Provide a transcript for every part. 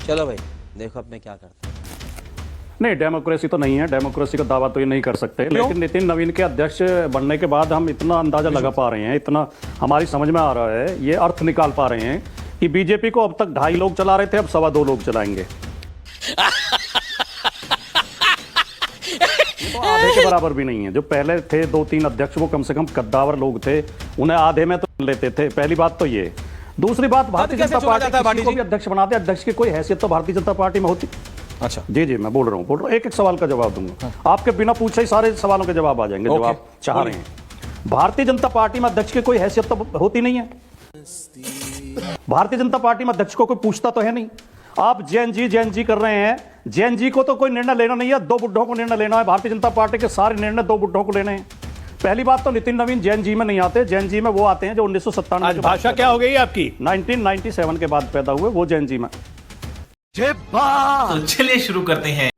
चलो भाई देखो अब मैं क्या करता हूँ। नहीं, डेमोक्रेसी तो नहीं है। डेमोक्रेसी का दावा तो ये नहीं कर सकते, लेकिन नितिन नवीन के अध्यक्ष बनने के बाद हम इतना अंदाजा लगा पा रहे हैं, इतना हमारी समझ में आ रहा है, ये अर्थ निकाल पा रहे हैं कि बीजेपी को अब तक 2.5 लोग चला रहे थे, अब 2.25 लोग चलाएंगे। तो आधे के बराबर भी नहीं है। जो पहले थे 2-3 अध्यक्ष, वो कम से कम कद्दावर लोग थे, उन्हें आधे में तो लेते थे। पहली बात तो ये। दूसरी बात, भारतीय जनता पार्टी को भी अध्यक्ष बनाते, अध्यक्ष की कोई हैसियत तो भारतीय जनता पार्टी में होती। अच्छा जी, मैं बोल रहा हूँ एक एक सवाल का जवाब दूंगा। आपके बिना पूछे ही सारे सवालों के जवाब आ जाएंगे, जो आप चाह रहे हैं। भारतीय जनता पार्टी में अध्यक्ष की कोई हैसियत तो होती नहीं है। भारतीय जनता पार्टी में अध्यक्ष को कोई पूछता तो है नहीं। आप जैन जी कर रहे हैं। जैन जी को तो कोई निर्णय लेना नहीं है, 2 बुड्ढों को निर्णय लेना है। भारतीय जनता पार्टी के सारे निर्णय 2 बुड्ढों को लेने हैं। पहली बात तो नितिन नवीन जैन जी में नहीं आते। जैन जी में वो आते हैं जो 1997 आज भाषा क्या हो गई आपकी? 1997 के बाद पैदा हुए, वो जैन जी में। तो चलिए शुरू करते हैं।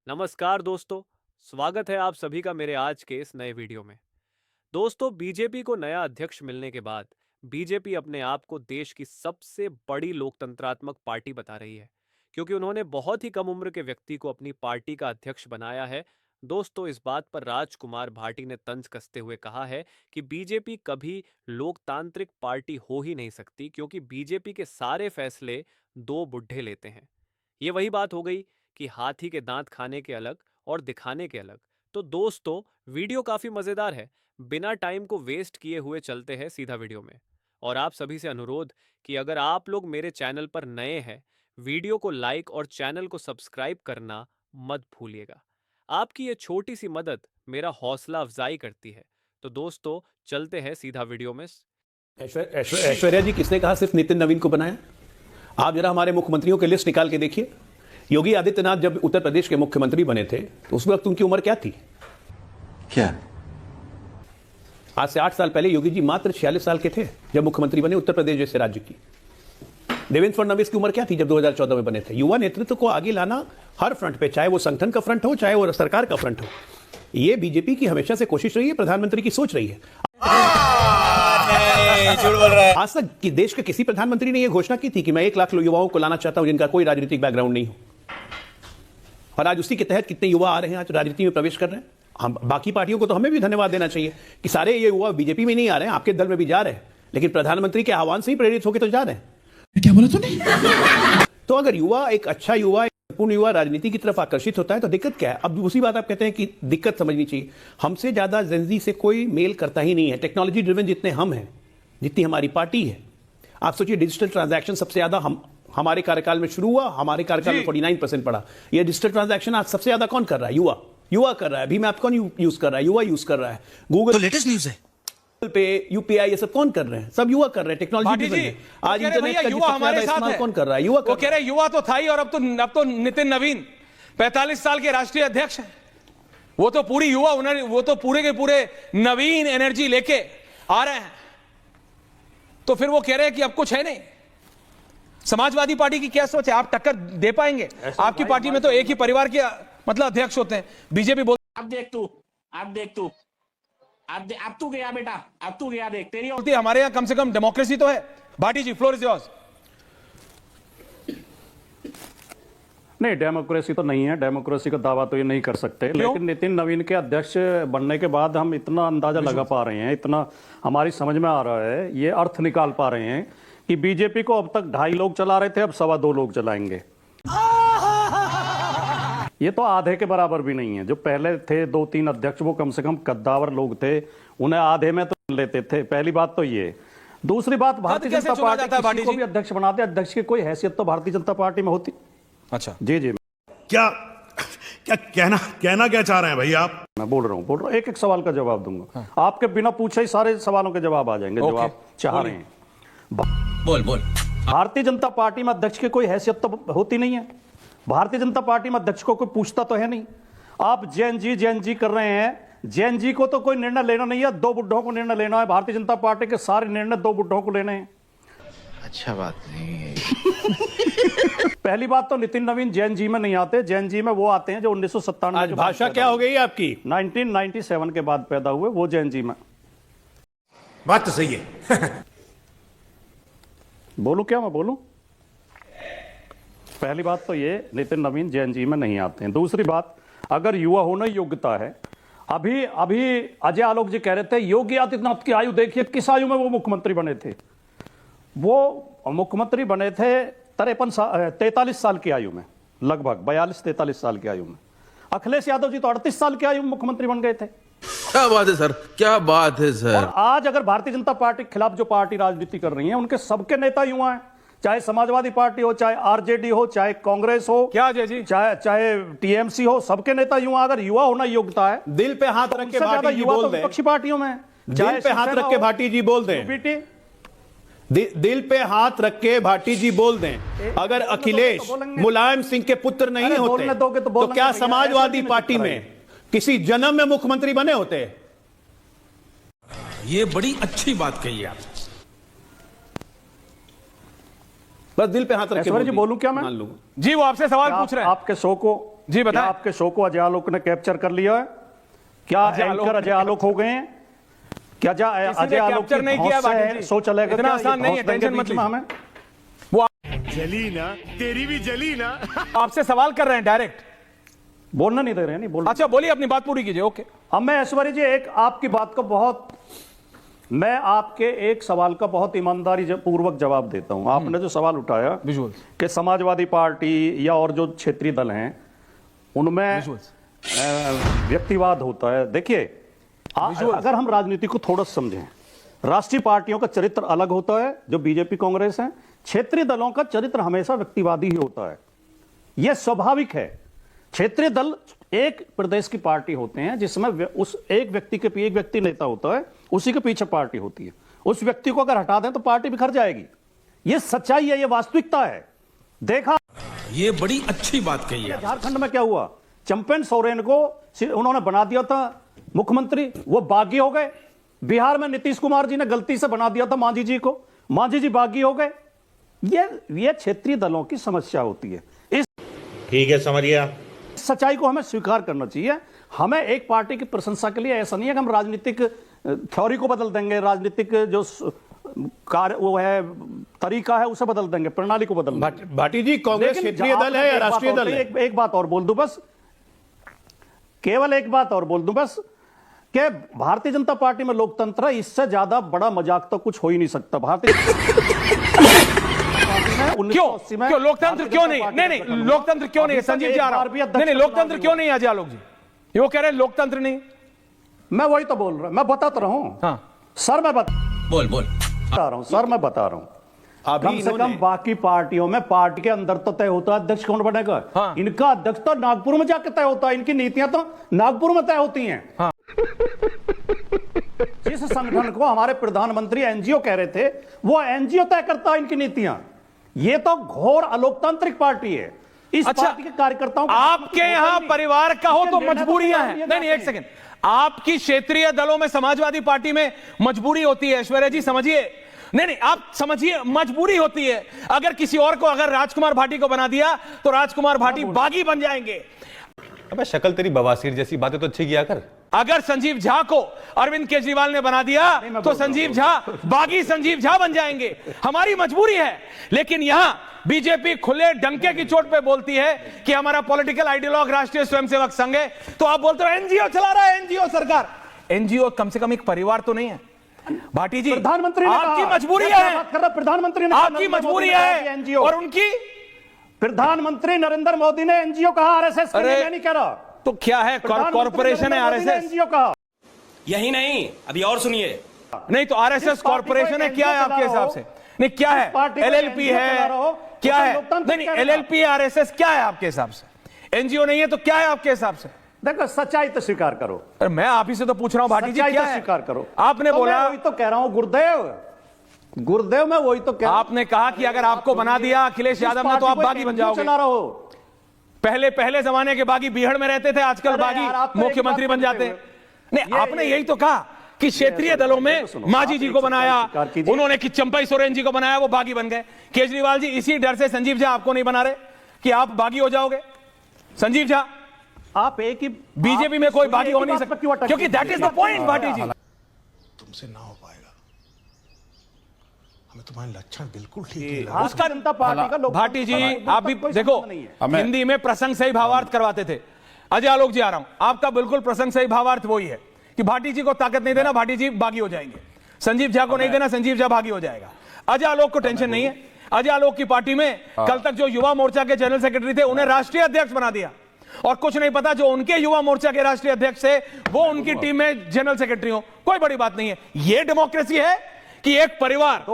नमस्कार दोस्तों, स्वागत है आप सभी का मेरे आज के इस नए वीडियो में। दोस्तों, बीजेपी को नया अध्यक्ष मिलने के बाद बीजेपी अपने आप को देश की सबसे बड़ी लोकतंत्रात्मक पार्टी बता रही है, क्योंकि उन्होंने बहुत ही कम उम्र के व्यक्ति को अपनी पार्टी का अध्यक्ष बनाया है। दोस्तों, इस बात पर राजकुमार भाटी ने तंज कसते हुए कहा है कि बीजेपी कभी लोकतांत्रिक पार्टी हो ही नहीं सकती, क्योंकि बीजेपी के सारे फैसले 2 बुड्ढे लेते हैं। ये वही बात हो गई कि हाथी के दांत खाने के अलग और दिखाने के अलग। तो दोस्तों, वीडियो काफी मजेदार है। बिना टाइम को वेस्ट किए हुए चलते हैं सीधा वीडियो में। और आप सभी से अनुरोध कि अगर आप लोग मेरे चैनल पर नए हैं, वीडियो को लाइक और चैनल को सब्सक्राइब करना मत भूलिएगा। आपकी ये छोटी सी मदद मेरा हौसला अफजाई करती है। तो दोस्तों, चलते हैं सीधा वीडियो में। ऐश्वर्या जी, किसने कहा सिर्फ नितिन नवीन को बनाया? आप जरा हमारे मुख्यमंत्रियों की लिस्ट निकाल के देखिए। योगी आदित्यनाथ जब उत्तर प्रदेश के मुख्यमंत्री बने थे तो उस वक्त उनकी उम्र क्या थी? क्या? आज से 8 साल पहले योगी जी मात्र 46 साल के थे जब मुख्यमंत्री बने उत्तर प्रदेश जैसे राज्य की। देवेंद्र फडणवीस की उम्र क्या थी जब 2014 में बने थे? युवा नेतृत्व को आगे लाना हर फ्रंट पे, चाहे वो संगठन का फ्रंट हो, चाहे वो सरकार का फ्रंट हो, ये बीजेपी की हमेशा से कोशिश रही है, प्रधानमंत्री की सोच रही है। आज तक कि देश के किसी प्रधानमंत्री ने यह घोषणा की थी कि मैं 1 लाख युवाओं को लाना चाहता हूं जिनका कोई राजनीतिक बैकग्राउंड नहीं हो। और आज उसी के तहत कितने युवा आ रहे हैं, आज राजनीति में प्रवेश कर रहे हैं। हम बाकी पार्टियों को तो हमें भी धन्यवाद देना चाहिए कि सारे ये युवा बीजेपी में नहीं आ रहे हैं, आपके दल में भी जा रहे हैं, लेकिन प्रधानमंत्री के आह्वान से ही प्रेरित होकर तो जा रहे हैं। क्या बोला तूने? तो अगर युवा, एक अच्छा युवा, पूर्ण युवा राजनीति की तरफ आकर्षित होता है तो दिक्कत क्या है? अब उसी बात आप कहते हैं कि दिक्कत समझनी चाहिए। हमसे ज्यादा जेनजी से कोई मेल करता ही नहीं है। टेक्नोलॉजी ड्रिवन जितने हम हैं, जितनी हमारी पार्टी है, आप सोचिए डिजिटल ट्रांजैक्शन सबसे ज्यादा हमारे कार्यकाल में शुरू हुआ, हमारे कार्यकाल में 49% पड़ा। ये डिजिटल ट्रांजैक्शन आज सबसे ज्यादा कौन कर रहा है? युवा कर रहा है। भीम ऐप कौन यूज कर रहा है? युवा यूज कर रहा है। गूगल तो लेटेस्ट न्यूज है, गूगल पे, यूपीआई, ये सब कौन कर रहे हैं? सब युवा कर रहे हैं। टेक्नोलॉजी आज इंटरनेट का युवा हमारे साथ कौन कर रहा है? युवा। वो कह रहे युवा तो था ही, और अब तो नितिन नवीन 45 साल के राष्ट्रीय अध्यक्ष हैं। वो तो पूरी युवा, वो तो पूरे के पूरे नवीन एनर्जी लेके आ रहे हैं। तो फिर वो कह रहे हैं कि अब कुछ है नहीं। समाजवादी पार्टी की क्या सोच है? आप टक्कर दे पाएंगे? आपकी पार्टी में तो एक ही परिवार के मतलब अध्यक्ष होते हैं। बीजेपी बोल, अब देख तू अब तू गया बेटा, अब तू गया, देख तेरी। हमारे यहाँ कम से कम डेमोक्रेसी तो है। भाटी जी, फ्लोर इज योर्स। नहीं, डेमोक्रेसी तो नहीं है। डेमोक्रेसी का दावा तो ये नहीं कर सकते, लेकिन नितिन नवीन के अध्यक्ष बनने के बाद हम इतना अंदाजा लगा पा रहे हैं, इतना हमारी समझ में आ रहा है, ये अर्थ निकाल पा रहे हैं कि बीजेपी को अब तक 2.5 लोग चला रहे थे, अब 2.25 लोग चलाएंगे। ये तो आधे के बराबर भी नहीं है। जो पहले थे 2-3 अध्यक्ष, वो कम से कम कद्दावर लोग थे, उन्हें आधे में तो लेते थे। पहली बात तो ये। दूसरी बात, भारतीय जनता पार्टी को भी अध्यक्ष बनाते, अध्यक्ष की कोई हैसियत तो भारतीय जनता पार्टी में होती। अच्छा जी, क्या कहना क्या चाह रहे हैं भाई आप? मैं बोल रहा हूँ एक एक सवाल का जवाब दूंगा। आपके बिना पूछे ही सारे सवालों के जवाब आ जाएंगे, जो आप चाह रहे हैं। बोल। भारतीय जनता पार्टी में अध्यक्ष की कोई हैसियत तो होती नहीं है। भारतीय जनता पार्टी में अध्यक्ष को कोई पूछता तो है नहीं। आप जैन जी कर रहे हैं। जैन जी को तो कोई निर्णय लेना नहीं है, 2 बुड्ढों को निर्णय लेना है। भारतीय जनता पार्टी के सारे निर्णय 2 बुड्ढों को लेने हैं। अच्छा बात नहीं है। पहली बात तो नितिन नवीन जैन जी में नहीं आते। जैन जी में वो आते हैं जो 1997 आज भाषा क्या हो गई आपकी? 1997 के बाद पैदा हुए, वो जैन जी में। बात तो सही है। बोलूं क्या मैं बोलूं? पहली बात तो ये, नितिन नवीन जैन जी में नहीं आते हैं। दूसरी बात, अगर युवा होना योग्यता है, अभी अजय आलोक जी कह रहे थे योगी आदित्यनाथ की आयु देखिए, किस आयु में वो मुख्यमंत्री बने थे। वो मुख्यमंत्री बने थे 43 साल की आयु में, लगभग 42-43 साल की आयु में। अखिलेश यादव जी तो 38 साल की आयु में मुख्यमंत्री बन गए थे। क्या बात है सर, क्या बात है सर। और आज अगर भारतीय जनता पार्टी के खिलाफ जो पार्टी राजनीति कर रही है, उनके सबके नेता युवा हैं, चाहे समाजवादी पार्टी हो, चाहे आरजेडी हो, चाहे कांग्रेस हो, क्या अजय जी, चाहे टीएमसी हो, सबके नेता युवा। अगर युवा होना योग्यता है, दिल पे हाथ रख के भाटी जी युवा बोल तो दें। विपक्षी पार्टियों में, दिल पे हाथ रख के भाटी जी बोल दें। दिल पे हाथ रख के भाटी जी बोल दें, अगर अखिलेश मुलायम सिंह के पुत्र नहीं होते तो क्या समाजवादी पार्टी में किसी जन्म में मुख्यमंत्री बने होते? ये बड़ी अच्छी बात कही आप। बस दिल पे हाथ रख के जी बोलूं क्या मैं? मान लूं जी वो आपसे सवाल पूछ रहे हैं। आपके शो को जी बताएं। आपके शो को अजय आलोक ने कैप्चर कर लिया है क्या? एंकर अजय आलोक हो गए हैं क्या? अजय आलोक कैप्चर नहीं किया भाटी जी, शो चलेगा? इतना आसान नहीं है, टेंशन मत लीजिए। हमें जली ना, तेरी भी जली ना। आपसे सवाल कर रहे हैं डायरेक्ट, बोलना नहीं दे रहे हैं। नहीं बोलना। अच्छा बोलिए, अपनी बात पूरी कीजिए। ओके। अब मैं ऐश्वर्या जी आपकी बात को मैं आपके एक सवाल का बहुत ईमानदारी पूर्वक जवाब देता हूं। आपने जो सवाल उठाया कि समाजवादी पार्टी या और जो क्षेत्रीय दल हैं उनमें व्यक्तिवाद होता है। देखिए, अगर हम राजनीति को थोड़ा समझें, राष्ट्रीय पार्टियों का चरित्र अलग होता है, जो बीजेपी कांग्रेस है। क्षेत्रीय दलों का चरित्र हमेशा व्यक्तिवादी ही होता है, यह स्वाभाविक है। क्षेत्रीय दल एक प्रदेश की पार्टी होते हैं जिसमें उस एक व्यक्ति नेता होता है, उसी के पीछे पार्टी होती है। उस व्यक्ति को अगर हटा दें तो पार्टी बिखर जाएगी। यह सच्चाई है, यह वास्तविकता है। देखा, ये बड़ी अच्छी बात कही है। झारखंड में क्या हुआ? चंपेन सोरेन को उन्होंने बना दिया था मुख्यमंत्री, वो बागी हो गए। बिहार में नीतीश कुमार जी ने गलती से बना दिया था मांझी जी को, मांझी जी बागी हो गए। ये क्षेत्रीय दलों की समस्या होती है। इस ठीक है, समझिए। सच्चाई को हमें स्वीकार करना चाहिए। हमें एक पार्टी की प्रशंसा के लिए ऐसा नहीं है कि हम राजनीतिक थ्योरी को बदल देंगे, राजनीतिक जो कार्य वो है, तरीका है, उसे बदल देंगे, प्रणाली को बदल देंगे। भाटी जी, कांग्रेस क्षेत्रीय दल है या राष्ट्रीय दल है? एक बात और बोल दूं बस, केवल एक बात और बोल दूं बस, कि भारतीय जनता पार्टी में लोकतंत्र है, इससे ज्यादा बड़ा मजाक तो कुछ हो ही नहीं सकता। भारतीय क्यों लोकतंत्र क्यों नहीं? नहीं, लोकतंत्र क्यों नहीं? संजीव जी आ रहा हूं। नहीं, लोकतंत्र क्यों नहीं? अजय आलोक जी ये वो कह रहे हैं लोकतंत्र नहीं। मैं वही तो बोल रहा हूं, मैं बता तो रहा हूं। हाँ सर, मैं बता रहा हूं सर, मैं बता रहा हूं। कम से कम बाकी पार्टियों में पार्टी के अंदर तो तय होता है अध्यक्ष कौन बनेगा। हाँ। इनका अध्यक्ष तो नागपुर में जाकर तय होता है, इनकी नीतियां तो नागपुर में तय होती हैं। हाँ। जिस संगठन को हमारे प्रधानमंत्री एनजीओ कह रहे थे, वो एनजीओ तय करता है इनकी नीतियां। ये तो घोर अलोकतांत्रिक पार्टी है। इस पार्टी के कार्यकर्ताओं आपके यहां परिवार का हो तो मजबूरियां हैं। नहीं, एक सेकंड, आपकी क्षेत्रीय दलों में समाजवादी पार्टी में मजबूरी होती है। ऐश्वर्या जी समझिए, नहीं, आप समझिए, मजबूरी होती है। अगर किसी और को, अगर राजकुमार भाटी को बना दिया तो राजकुमार भाटी बागी बन जाएंगे। अबे शक्ल तेरी बवासीर जैसी, बातें तो अच्छी किया कर। अगर संजीव झा को अरविंद केजरीवाल ने बना दिया तो संजीव झा बागी संजीव झा बन जाएंगे। हमारी मजबूरी है। लेकिन यहां बीजेपी खुले डंके की चोट पे बोलती है कि हमारा पॉलिटिकल आइडियोलॉग राष्ट्रीय स्वयंसेवक संघ है, तो आप बोलते हो एनजीओ चला रहा है, एनजीओ सरकार। एनजीओ कम से कम एक परिवार तो नहीं है। भाटी जी, प्रधानमंत्री आपकी मजबूरी है, प्रधानमंत्री ने आपकी मजबूरी है, और उनकी प्रधानमंत्री नरेंद्र मोदी ने एनजीओ कहा, आरएसएस के लिए मैं नहीं कह रहा। तो क्या है? कॉर्पोरेशन है आरएसएस। एनजीओ कहा। यही नहीं, अभी और सुनिए। नहीं तो आरएसएस कॉर्पोरेशन है, क्या है आपके हिसाब से? नहीं, क्या है? एलएलपी है, क्या है? नहीं, एलएलपी आरएसएस क्या है आपके हिसाब से? एनजीओ नहीं है तो क्या है आपके हिसाब से? देखो, सच्चाई तो स्वीकार करो। अरे मैं आप ही से तो पूछ रहा हूं भाटी जी, क्या है? स्वीकार करो। आपने बोला, वही तो कह रहा हूं, गुरुदेव में वही तो कह, आपने कहा कि अगर आपको बना दिया अखिलेश यादव ने तो आप बागी बन जाओगे। चला रहो। पहले जमाने के बागी बीहड़ में रहते थे, आजकल बागी मुख्यमंत्री बन जाते हैं। नहीं, आपने यही तो कहा कि क्षेत्रीय दलों में मांझी जी को बनाया, उन्होंने कि चंपई सोरेन जी को बनाया, वो बागी बन गए। केजरीवाल जी इसी डर से संजीव झा आपको नहीं बना रहे कि आप बागी हो जाओगे। संजीव झा, आप एक ही बीजेपी में कोई बागी हो नहीं सकता, क्योंकि that is the point Bhati ji. तुमसे ना हो पाएगा, हमें तुम्हारे लक्षण बिल्कुल ठीक नहीं लग उसका जनता पार्टी का लोग भाटी जी, आप भी देखो, हिंदी में प्रसंग सही भावार्थ करवाते थे। अजय आलोक जी आ रहा हूं, आपका बिल्कुल प्रसंग सही भावार्थ वही है कि भाटी जी को ताकत नहीं देना, भाटी जी बागी हो जाएंगे। संजीव झा को नहीं देना, संजीव झा बागी हो जाएगा। अजय आलोक को टेंशन नहीं है। अजय आलोक की पार्टी में कल तक जो युवा मोर्चा के जनरल सेक्रेटरी थे, उन्हें राष्ट्रीय अध्यक्ष बना दिया, और कुछ नहीं पता जो उनके युवा मोर्चा के राष्ट्रीय अध्यक्ष है वो उनकी टीम में जनरल सेक्रेटरी हो। कोई बड़ी बात नहीं है। यह डेमोक्रेसी है कि एक परिवार